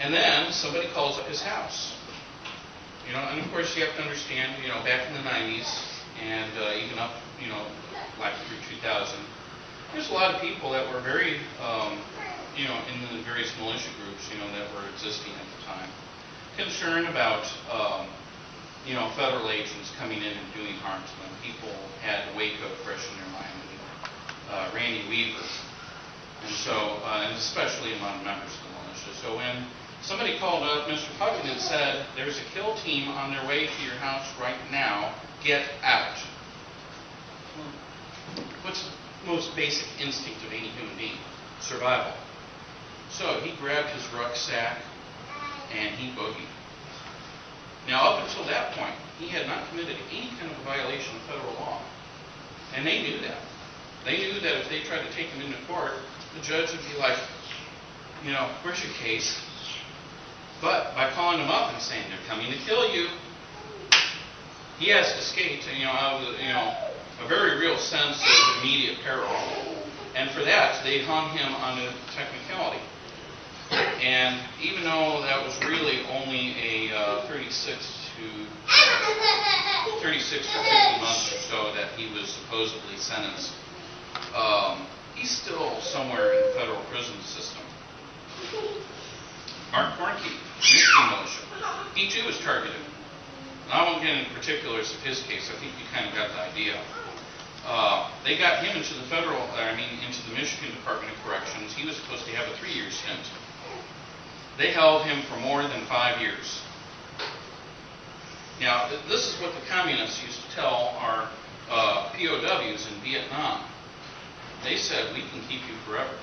And then somebody calls up his house. And of course you have to understand, back in the 90s and even up, like through 2000, there's a lot of people that were very, in the various militia groups, that were existing at the time, concerned about, federal agents coming in and doing harm to them. People had Waco fresh in their mind, Randy Weaver, and so, and especially among members of the militia. So when somebody called up Mr. Puckett and said, "There's a kill team on their way to your house right now, get out." What's the most basic instinct of any human being? Survival. So he grabbed his rucksack and he boogied. Now up until that point, he had not committed any kind of a violation of federal law. And they knew that. They knew that if they tried to take him into court, the judge would be like, "Where's your case?" But by calling him up and saying, "They're coming to kill you," he has escaped, out of a very real sense of immediate peril. And for that, they hung him on a technicality. And even though that was really only a 36 to 50 months or so that he was supposedly sentenced, he's still somewhere in the federal prison system. Mark Cornke, Michigan militia, he too was targeted. And I won't get into particulars of his case. I think you kind of got the idea. They got him into the Michigan Department of Corrections. He was supposed to have a 3-year stint. They held him for more than 5 years. Now, this is what the communists used to tell our POWs in Vietnam. They said, "We can keep you forever."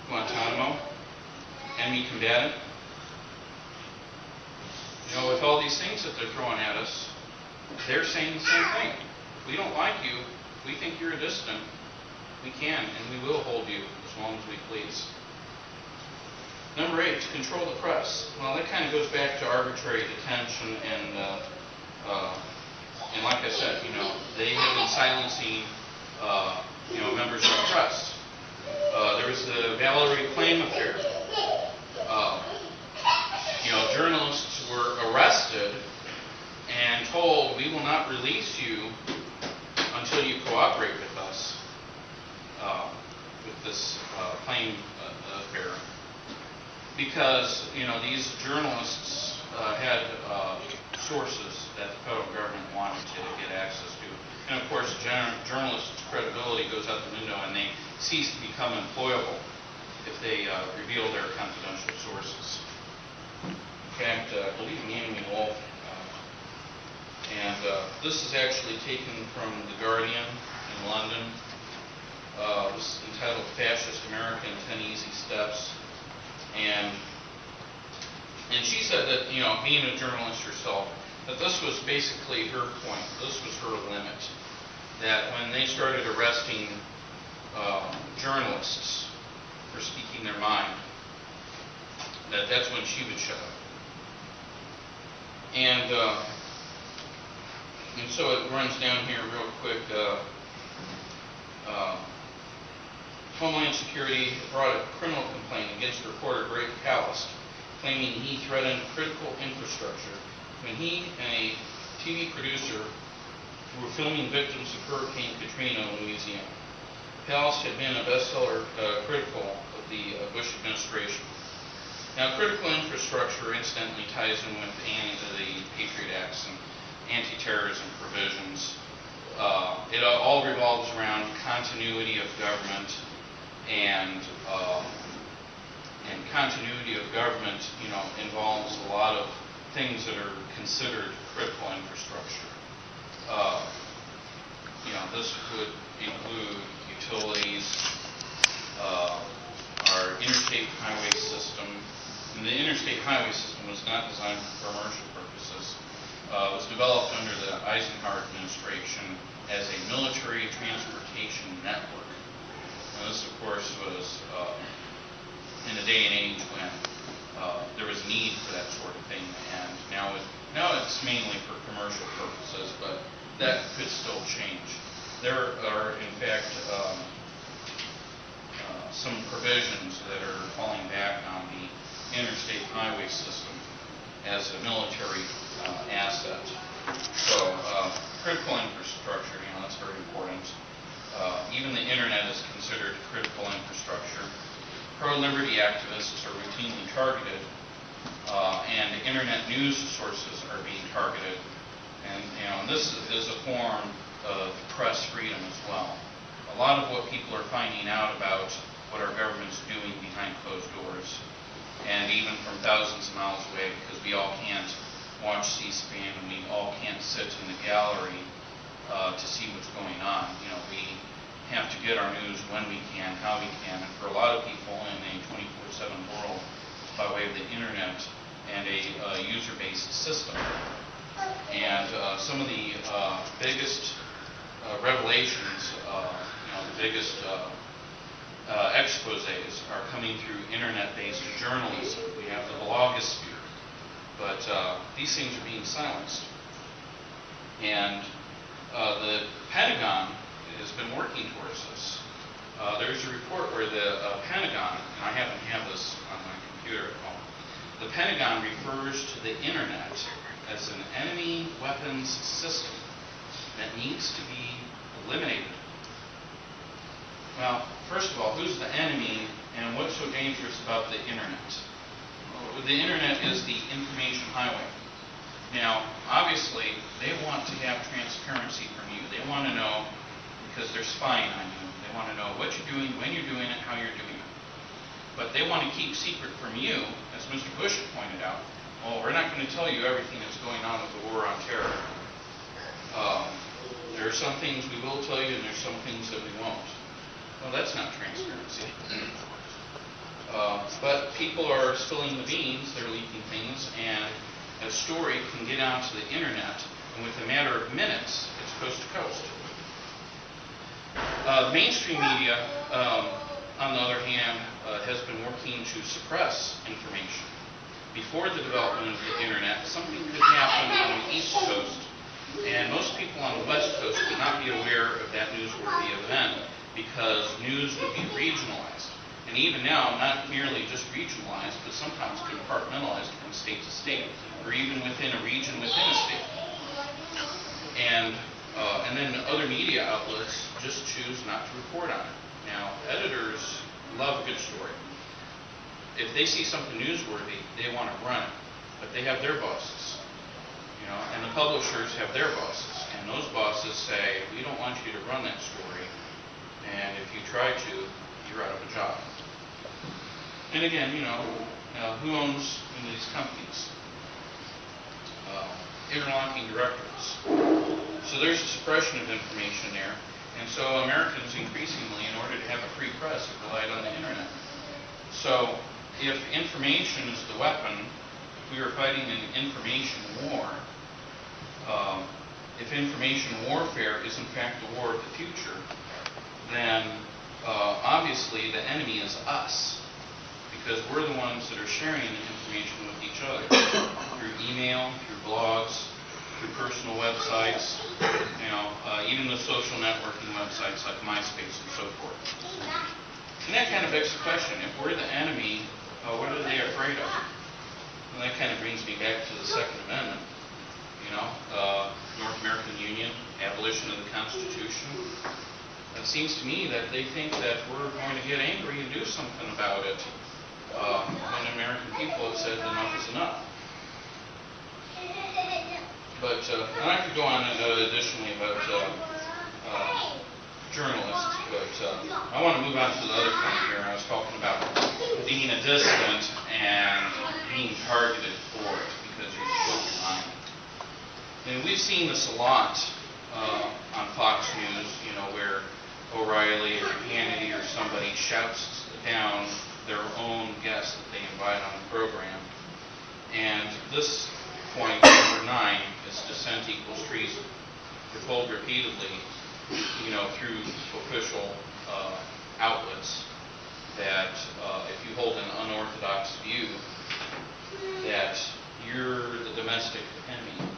Guantanamo, enemy combatant. With all these things that they're throwing at us, they're saying the same thing. If we don't like you, if we think you're a dissident, we can and we will hold you as long as we please. Number 8, to control the press. Well, that kind of goes back to arbitrary detention and like I said, they have been silencing, members of the press. There was the Valerie Plame affair. Journalists were arrested and told, "We will not release you until you cooperate with us," with this Plame affair. Because, these journalists had sources that the federal government wanted to get access to. And of course, journalists' credibility goes out the window and they cease to become employable if they reveal their confidential sources. In fact, I believe Naomi Wolf, and this is actually taken from The Guardian in London. This is entitled "Fascist America in 10 Easy Steps." And she said that, being a journalist herself, that this was basically her point. This was her limit. That when they started arresting journalists for speaking their mind, that's when she would shut up. And so it runs down here real quick. Homeland Security brought a criminal complaint against reporter Greg Palast, claiming he threatened critical infrastructure when he and a TV producer were filming victims of Hurricane Katrina in Louisiana. Palast had been a bestseller critical of the Bush administration. Now, critical infrastructure incidentally ties in with the Patriot Acts and anti-terrorism provisions. It all revolves around continuity of government, and continuity of government, involves a lot of things that are considered critical infrastructure. This would include utilities, our interstate highway system. And the interstate highway system was not designed for commercial purposes. It was developed under the Eisenhower administration as a military transportation network. And this, of course, was in a day and age when there was need for that sort of thing. And now it's mainly for commercial purposes, but that could still change. There are, in fact, some provisions that are falling back on the interstate highway system as a military asset. So critical infrastructure, that's very important. Even the internet is considered critical infrastructure. Pro-liberty activists are routinely targeted, and internet news sources are being targeted. And this is a form of press freedom as well. A lot of what people are finding out about what our government's doing behind closed doors, and even from thousands of miles away, because we all can't watch C-SPAN and we all can't sit in the gallery to see what's going on. We have to get our news when we can, how we can, and for a lot of people in a 24/7 world, by way of the internet and a user-based system. And some of the biggest revelations, the biggest exposés are coming through internet-based journalism. We have the blogosphere, but these things are being silenced. And the Pentagon has been working towards this. There's a report where the Pentagon, and I happen to have this on my computer at home, the Pentagon refers to the internet as an enemy weapons system that needs to be eliminated. Well, first of all, who's the enemy and what's so dangerous about the internet? Well, the internet is the information highway. Now, obviously, they want to have transparency from you. They want to know, because they're spying on you, they want to know what you're doing, when you're doing it, how you're doing it. But they want to keep secret from you, as Mr. Bush had pointed out. Well, we're not going to tell you everything that's going on with the war on terror. There are some things we will tell you, and there's some things that we won't. Well, that's not transparency. But people are spilling the beans, they're leaking things, and a story can get onto the internet, and with a matter of minutes, it's coast to coast. Mainstream media, on the other hand, has been working to suppress information. Before the development of the internet, something could happen on the East Coast, and most people on the West Coast would not be aware of that newsworthy event because news would be regionalized. And even now, not merely just regionalized, but sometimes compartmentalized from state to state, or even within a region within a state. And then other media outlets just choose not to report on it. Now, editors love a good story. If they see something newsworthy, they want to run it, but they have their bosses, and the publishers have their bosses, and those bosses say, we don't want you to run that story, and if you try to, you're out of a job. And again, who owns these companies? Interlocking directorates. So there's a suppression of information there, and so Americans increasingly, in order to have a free press, have relied on the internet. So if information is the weapon, if we are fighting an information war, if information warfare is in fact the war of the future, then obviously the enemy is us, because we're the ones that are sharing the information with each other through email, through blogs, through personal websites, even the social networking websites like MySpace and so forth. And that kind of begs the question, if we're the enemy, what are they afraid of? And that kind of brings me back to the Second Amendment. North American Union, abolition of the Constitution. It seems to me that they think that we're going to get angry and do something about it. When American people have said enough is enough. But I could go on additionally about journalists, but I want to move on to the other point here. I was talking about being a dissident and being targeted for it because you spoke your mind. And we've seen this a lot on Fox News, where O'Reilly or Hannity or somebody shouts down their own guest that they invite on the program. And this point, number 9, is dissent equals treason. We're told repeatedly, through official outlets, that if you hold an unorthodox view, that you're the domestic enemy.